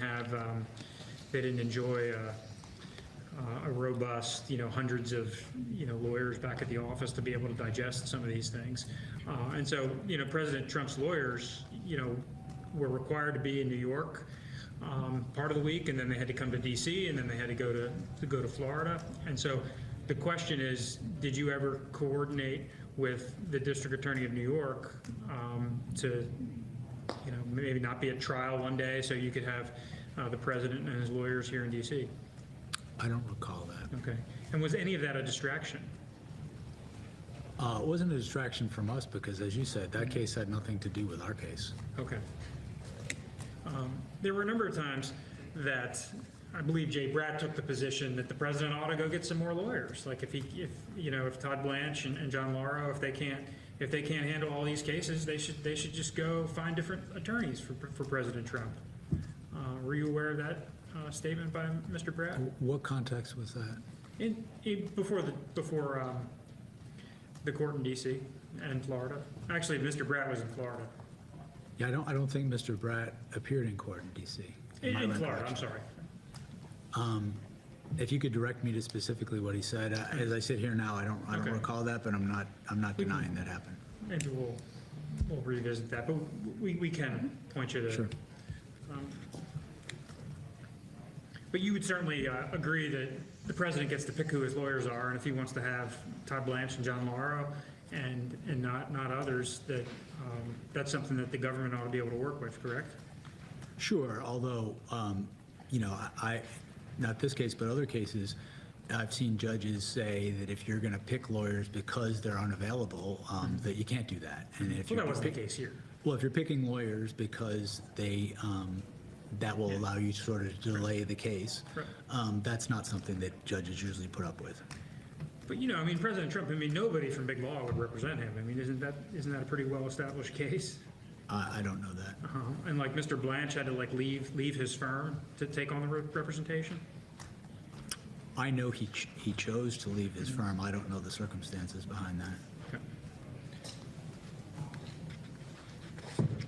enjoy a robust, hundreds of, lawyers back at the office to be able to digest some of these things. And so, President Trump's lawyers, were required to be in New York part of the week, and then they had to come to DC, and then they had to go to Florida. And so the question is, did you ever coordinate with the District Attorney of New York to, maybe not be at trial one day, so you could have the president and his lawyers here in DC? I don't recall that. Okay. And was any of that a distraction? It wasn't a distraction from us because, as you said, that case had nothing to do with our case. Okay. There were a number of times that I believe Jay Bratt took the position that the president ought to go get some more lawyers. Like if Todd Blanche and John Lauro, if they can't handle all these cases, they should just go find different attorneys for President Trump. Were you aware of that statement by Mr. Bratt? What context was that? Before the court in D.C. and Florida. Actually, Mr. Bratt was in Florida. Yeah, I don't think Mr. Bratt appeared in court in D.C. In Florida, I'm sorry. If you could direct me to specifically what he said, as I sit here now, I don't Okay. recall that, but I'm not denying that happened. Maybe we'll revisit that, but we can point you to. Sure. But you would certainly agree that the president gets to pick who his lawyers are, and if he wants to have Todd Blanche and John Lauro and not others, that that's something that the government ought to be able to work with, correct? Sure, although, I, not this case, but other cases, I've seen judges say that if you're going to pick lawyers because they're unavailable, that you can't do that. And if Well, that wasn't the case here. Well, if you're picking lawyers because they, that will allow you to sort of delay the case, Right. that's not something that judges usually put up with. But, President Trump, nobody from big law would represent him. Isn't that a pretty well-established case? I don't know that. And like Mr. Blanche had to leave his firm to take on the representation? I know he chose to leave his firm. I don't know the circumstances behind that. Okay.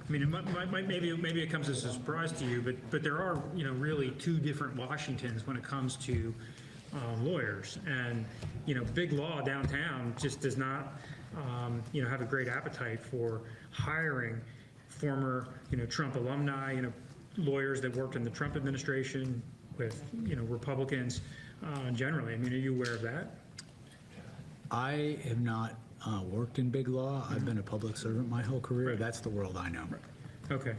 Maybe it comes as a surprise to you, but there are, really two different Washingtons when it comes to lawyers. And, big law downtown just does not, have a great appetite for hiring former, Trump alumni, lawyers that worked in the Trump administration with, Republicans generally. Are you aware of that? I have not worked in big law. I've been a public servant my whole career. Right. That's the world I know. Okay.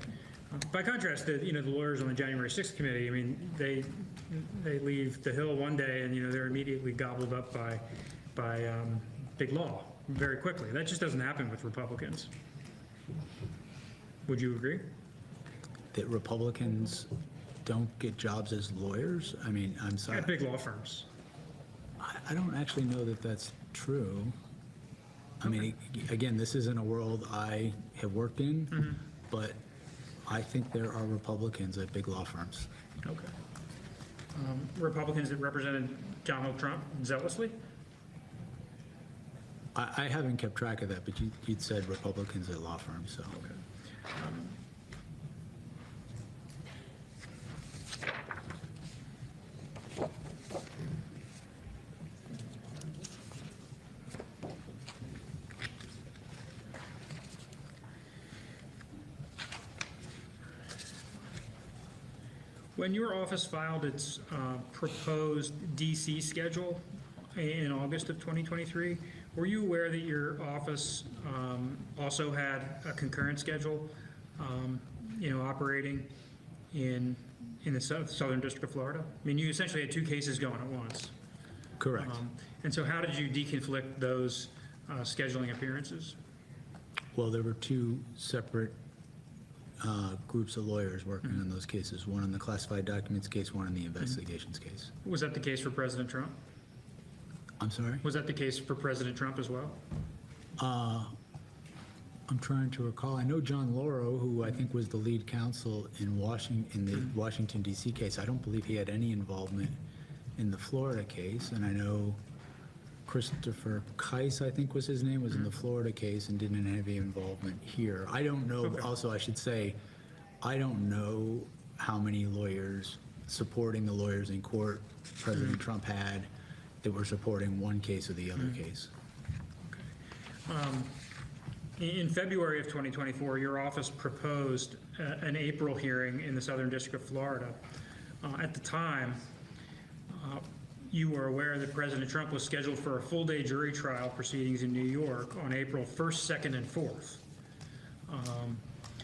By contrast, the lawyers on the January 6th committee, they leave the Hill one day and, they're immediately gobbled up by big law very quickly. That just doesn't happen with Republicans. Would you agree? That Republicans don't get jobs as lawyers? I'm sorry. At big law firms. I don't actually know that that's true. Again, this isn't a world I have worked in, but I think there are Republicans at big law firms. Okay. Republicans that represented Donald Trump zealously? I haven't kept track of that, but you'd said Republicans at law firms, so. Okay. When your office filed its proposed DC schedule in August of 2023, were you aware that your office also had a concurrent schedule, operating in the Southern District of Florida? You essentially had two cases going at once. Correct. And so how did you deconflict those scheduling appearances? Well, there were two separate groups of lawyers working on those cases, one in the classified documents case, one in the investigations case. Was that the case for President Trump? I'm sorry? Was that the case for President Trump as well? I'm trying to recall. I know John Lauro, who I think was the lead counsel in the Washington, D.C. case. I don't believe he had any involvement in the Florida case. And I know Christopher Keiss, I think was his name, was in the Florida case and didn't have any involvement here. I don't know. Okay. Also, I should say, I don't know how many lawyers supporting the lawyers in court President Trump had that were supporting one case or the other case. In February of 2024, your office proposed an April hearing in the Southern District of Florida. At the time, you were aware that President Trump was scheduled for a full-day jury trial proceedings in New York on April 1st, 2nd, and 4th.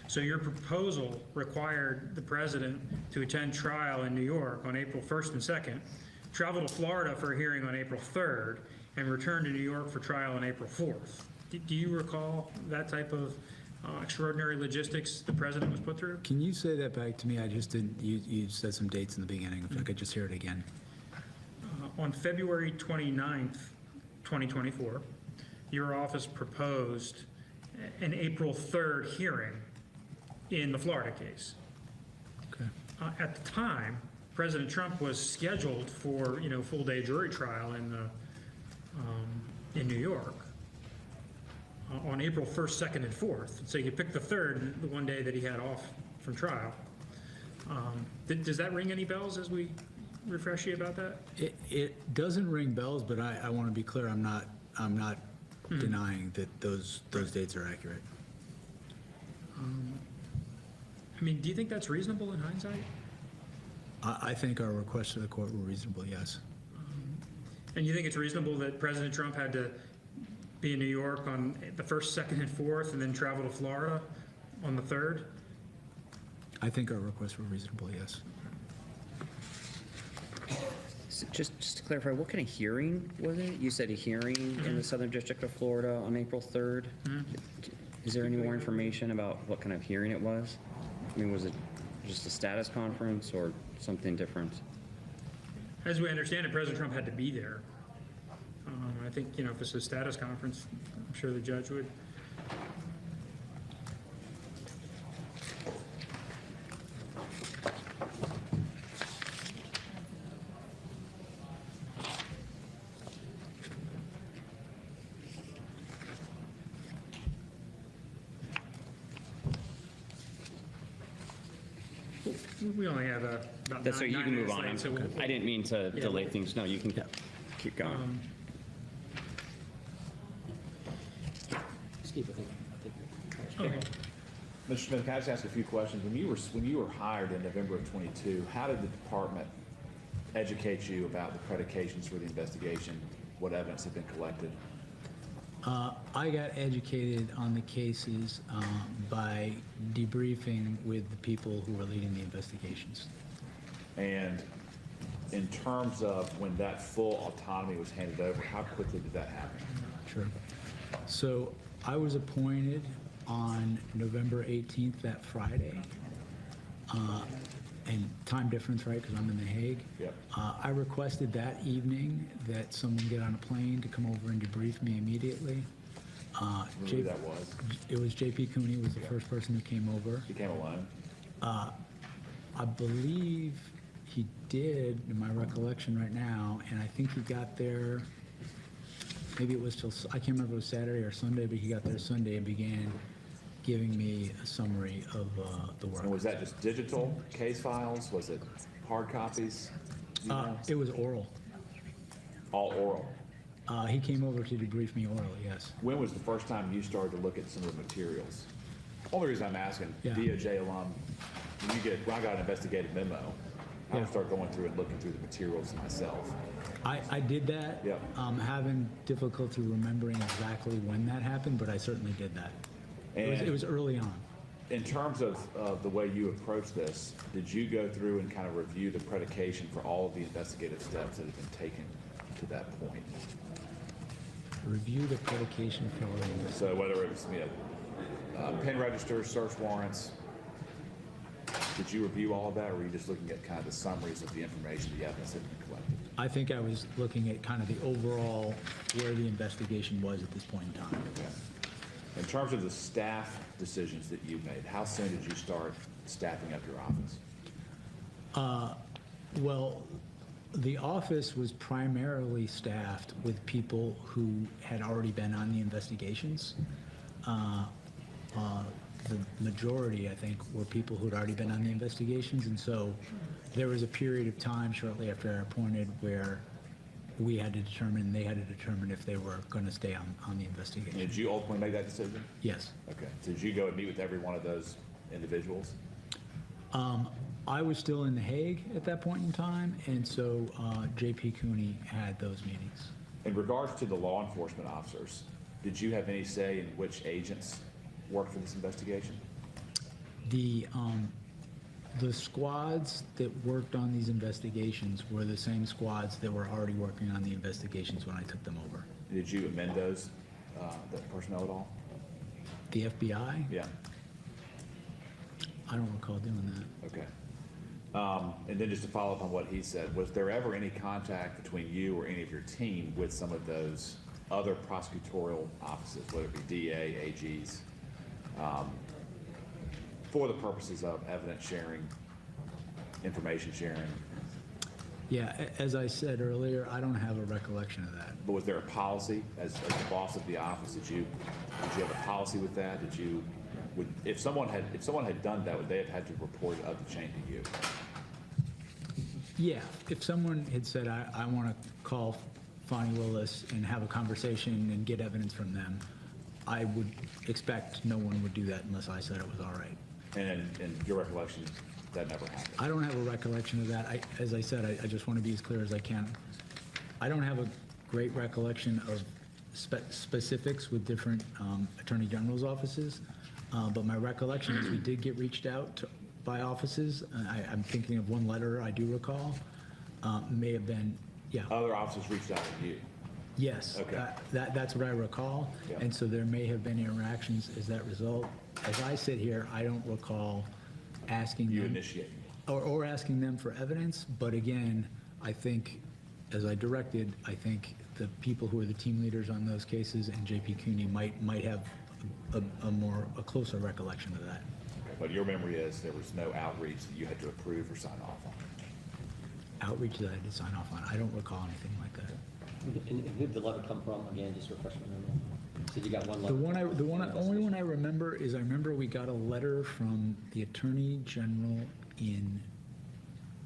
So your proposal required the president to attend trial in New York on April 1st and 2nd, travel to Florida for a hearing on April 3rd, and return to New York for trial on April 4th. Do you recall that type of extraordinary logistics the president was put through? Can you say that back to me? I just didn't, you said some dates in the beginning, if I could just hear it again. On February 29th, 2024, your office proposed an April 3rd hearing in the Florida case. Okay. At the time, President Trump was scheduled for, full-day jury trial in New York on April 1st, 2nd, and 4th. So you picked the 3rd, the one day that he had off from trial. Does that ring any bells as we refresh you about that? It doesn't ring bells, but I want to be clear, I'm not denying that those dates are accurate. Do you think that's reasonable in hindsight? I think our requests to the court were reasonable, yes. And you think it's reasonable that President Trump had to be in New York on the 1st, 2nd, and 4th, and then travel to Florida on the 3rd? I think our requests were reasonable, yes. So just to clarify, what kind of hearing was it? You said a hearing in the Southern District of Florida on April 3rd? Is there any more information about what kind of hearing it was? Was it just a status conference or something different? As we understand it, President Trump had to be there. I think, if it's a status conference, I'm sure the judge would. We only have about That's right, you can move on. left, so we'll- I didn't mean to delay things. No, you can keep going. Steve, I think. Okay. Mr. Smith, can I just ask a few questions? When you were hired in November of '22, how did the department educate you about the predications for the investigation? What evidence had been collected? I got educated on the cases by debriefing with the people who were leading the investigations. And in terms of when that full autonomy was handed over, how quickly did that happen? Sure. So I was appointed on November 18th, that Friday. And time difference, right, because I'm in The Hague. Yep. I requested that evening that someone get on a plane to come over and debrief me immediately. Remember who that was? It was J.P. Cooney was the first person who came over. He came alone? I believe he did, in my recollection right now, and I think he got there, maybe it was till, I can't remember if it was Saturday or Sunday, but he got there Sunday and began giving me a summary of the work. And was that just digital case files? Was it hard copies? Do you know? It was oral. All oral? He came over to debrief me orally, yes. When was the first time you started to look at some of the materials? Only reason I'm asking, Yeah. DOJ alum, when I got an investigative memo, I Yeah. would start going through and looking through the materials myself. I did that. Yep. Having difficulty remembering exactly when that happened, but I certainly did that. It was early on. In terms of the way you approach this, did you go through and kind of review the predication for all of the investigative steps that have been taken to that point? Review the predication for So whether it was, pen registers, search warrants, did you review all of that, or were you just looking at kind of the summaries of the information, the evidence that had been collected? I think I was looking at kind of the overall where the investigation was at this point in time. Okay. In terms of the staff decisions that you made, how soon did you start staffing up your office? Well, the office was primarily staffed with people who had already been on the investigations. The majority, I think, were people who had already been on the investigations, and so there was a period of time shortly after I appointed where we had to determine, they had to determine if they were going to stay on the investigation. Did you ultimately make that decision? Yes. Okay. So did you go and meet with every one of those individuals? I was still in The Hague at that point in time, and so J.P. Cooney had those meetings. In regards to the law enforcement officers, did you have any say in which agents worked for this investigation? The squads that worked on these investigations were the same squads that were already working on the investigations when I took them over. Did you amend those, the personnel at all? The FBI? Yeah, I don't recall doing that. okay. And then just to follow up on what he said, was there ever any contact between you or any of your team with some of those other prosecutorial offices, whether it be DA, AGs, for the purposes of evidence sharing, information sharing? Yeah, as I said earlier, I don't have a recollection of that. But was there a policy as the boss of the office? Did you have a policy with that? If someone had done that, would they have had to report it up the chain to you? Yeah, if someone had said, I want to call Fonnie Willis and have a conversation and get evidence from them, I would expect no one would do that unless I said it was all right. And in your recollection, that never happened? I don't have a recollection of that. As I said, I just want to be as clear as I can. I don't have a great recollection of specifics with different attorney general's offices, but my recollection is we did get reached out to, by offices. I'm thinking of one letter I do recall. May have been, yeah. Other officers reached out to you? Yes. Okay. That's what I recall. Yeah. And so there may have been interactions as that result. As I sit here, I don't recall asking You them. initiated it? Or asking them for evidence, but again, I think, as I directed, I think the people who are the team leaders on those cases and J.P. Cooney might have a closer recollection of that. But your memory is there was no outreach that you had to approve or sign off on? Outreach that I did sign off on, I don't recall anything like that. And who did the letter come from? Again, just refresh my memory. So you got one letter? Only one I remember is I remember we got a letter from the Attorney General in,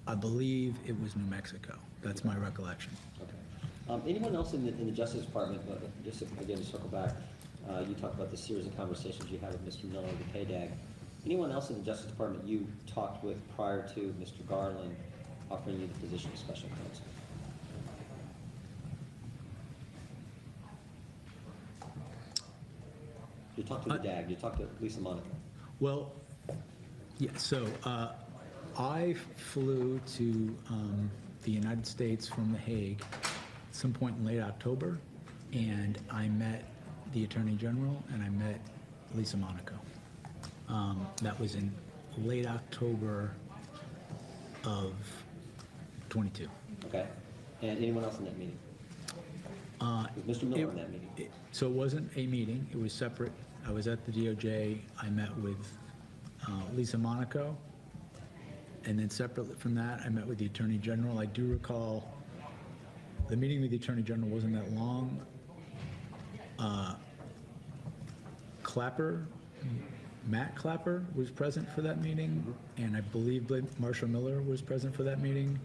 I believe it was New Mexico. That's my recollection. Okay. Anyone else in the Justice Department, just again to circle back, you talked about the series of conversations you had with Mr. Miller, the PAYDAG. Anyone else in the Justice Department you talked with prior to Mr. Garland offering you the position of special counsel? You talked to the DAG, you talked to Lisa Monaco. Well, yeah, so I flew to the United States from The Hague at some point in late October, and I met the Attorney General and I met Lisa Monaco. That was in late October of 22. Okay. And anyone else in that meeting? Was Mr. Miller in that meeting? So it wasn't a meeting, it was separate. I was at the DOJ, I met with Lisa Monaco, and then separately from that, I met with the Attorney General. I do recall the meeting with the Attorney General wasn't that long. Matt Clapper was present for that meeting, and I believe Marshall Miller was present for that meeting.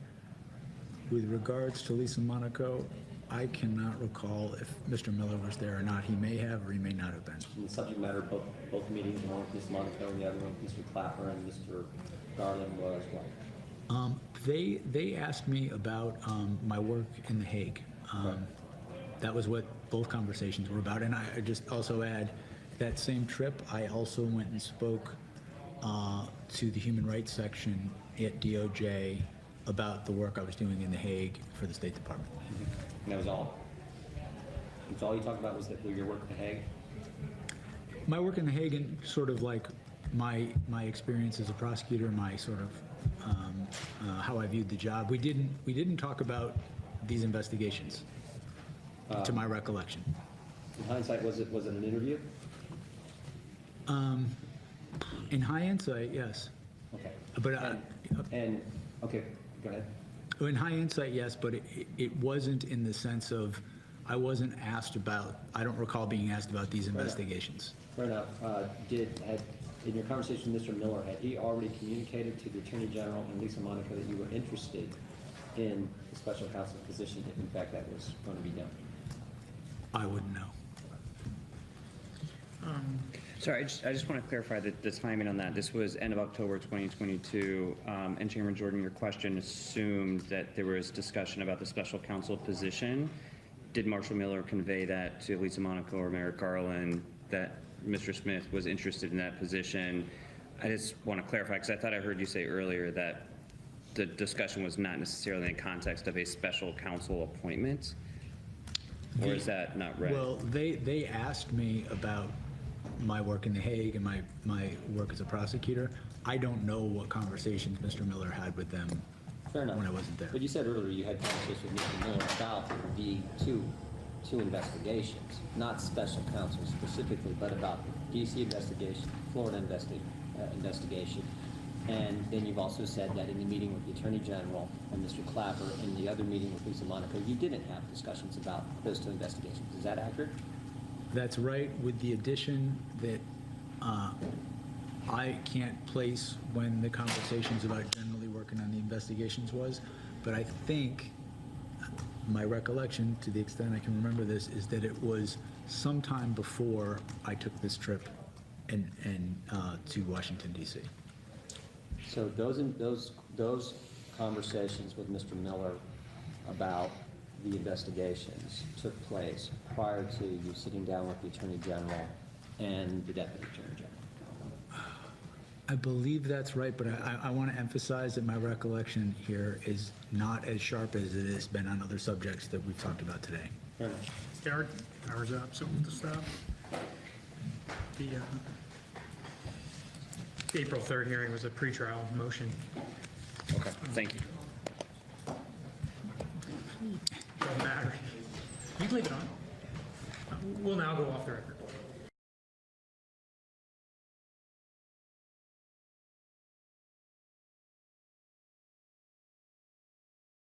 With regards to Lisa Monaco, I cannot recall if Mr. Miller was there or not. He may have or he may not have been. And the subject matter of both meetings, one with Ms. Monaco and the other one with Mr. Clapper and Mr. Garland was what? They asked me about my work in The Hague. Right. That was what both conversations were about. And I just also add, that same trip, I also went and spoke to the Human Rights section at DOJ about the work I was doing in The Hague for the State Department. And that was all? That's all you talked about was your work at The Hague? My work in The Hague and sort of like my experience as a prosecutor, my sort of how I viewed the job. We didn't talk about these investigations, to my recollection. In hindsight, was it an interview? In hindsight, yes. Okay. But okay, go ahead. in hindsight, yes, but it wasn't in the sense of I wasn't asked about. I don't recall being asked about these investigations. Fair enough. In your conversation with Mr. Miller, had he already communicated to the Attorney General and Lisa Monaco that you were interested in the special counsel position, if in fact that was going to be done? I wouldn't know. Sorry, I just want to clarify that the timing on that. This was end of October 2022, and Chairman Jordan, your question assumed that there was discussion about the special counsel position. Did Marshall Miller convey that to Lisa Monaco or Merrick Garland, that Mr. Smith was interested in that position? I just want to clarify, because I thought I heard you say earlier that the discussion was not necessarily in context of a special counsel appointment, or is that not right? Well, they asked me about my work in The Hague and my work as a prosecutor. I don't know what conversations Mr. Miller had with them Fair enough. when I wasn't there. But you said earlier you had conversations with Mr. Miller about the two investigations, not special counsel specifically, but about the DC investigation, Florida investigation. And then you've also said that in the meeting with the Attorney General and Mr. Clapper, and the other meeting with Lisa Monaco, you didn't have discussions about those two investigations. Is that accurate? That's right, with the addition that I can't place when the conversations about generally working on the investigations was, but I think my recollection, to the extent I can remember this, is that it was sometime before I took this trip and to Washington, D.C. So those conversations with Mr. Miller about the investigations took place prior to you sitting down with the Attorney General and the Deputy Attorney General. I believe that's right, but I want to emphasize that my recollection here is not as sharp as it has been on other subjects that we've talked about today. Fair enough. Hours up, so we'll just stop. The April 3rd hearing was a pretrial motion. Okay, thank you. Doesn't matter. You can leave it on. We'll now go off the record.